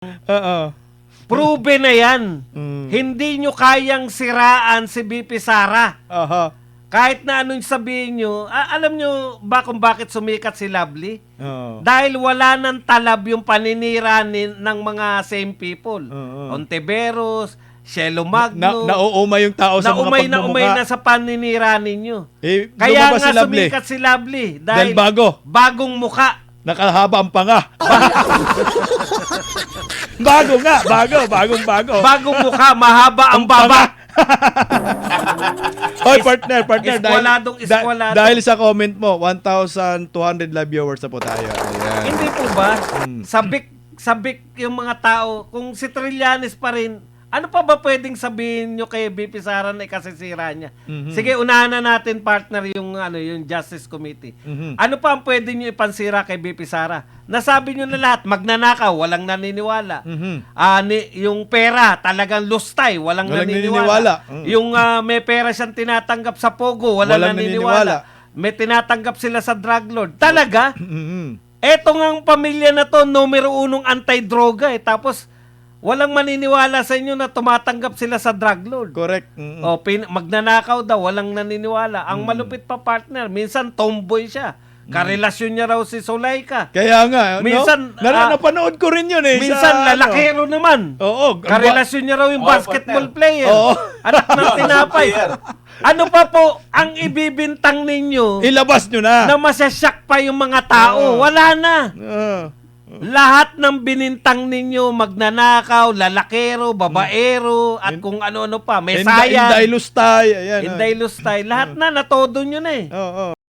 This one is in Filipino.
Oo. Proven na yan. Mm. Hindi nyo kayang siraan si BP Sara. Aha. Kahit na anong sabihin nyo, alam nyo ba kung bakit sumikat si Lovely? Oo. Dahil wala nang talab yung paninira ng mga same people. Oo. Ontiveros, Shelo Magno. Nauumay yung tao sa mga Naumay pagmumukha. na sa paninira ninyo. Eh, Kaya lumabas nga si Lovely. sumikat si Lovely. Dahil bago. Bagong muka. Nakahaba ang panga. Bago nga. Bagong bago. Bagong muka, mahaba ang baba. Hoy, partner. Eskwalado. Dahil sa comment mo, 1,200 live viewers na po tayo. Ayan. Hindi po ba? Sabik yung mga tao. Kung si Trillanes pa rin, ano pa ba pwedeng sabihin nyo kay BP Sara na ikasisira niya? Mhm. Sige, unahan na natin, partner, yung Justice Committee. Mhm. Ano pa ang pwede nyo ipansira kay BP Sara? Nasabi nyo na lahat, magnanakaw, walang naniniwala. Mhm. Yung pera, talagang lustay, walang naniniwala. Yung may pera siyang tinatanggap sa Pogo, walang naniniwala. May tinatanggap sila sa drug lord. Talaga? Mhm. Eto ngang pamilya na to, numero unong anti-droga eh. Tapos, walang maniniwala sa inyo na tumatanggap sila sa drug lord. Correct. Mhm. O, magnanakaw daw, walang naniniwala. Ang malupit pa, partner, minsan tomboy siya. Karelasyon niya raw si Zulaika. Kaya nga, Minsan, napanood ko rin yun eh. Minsan, lalakero naman. Oo. Karelasyon niya raw yung basketball player. Oo. Anak ng tinapay. Ano pa po ang ibibintang ninyo Ilabas nyo na. na masyasyak pa yung mga tao? Wala na. Lahat ng binintang ninyo, magnanakaw, lalakero, babaero, at kung ano-ano pa, mesaya, Inday Lustay. Ayan. Inday Lustay, lahat na, natodo nyo na eh. Oo.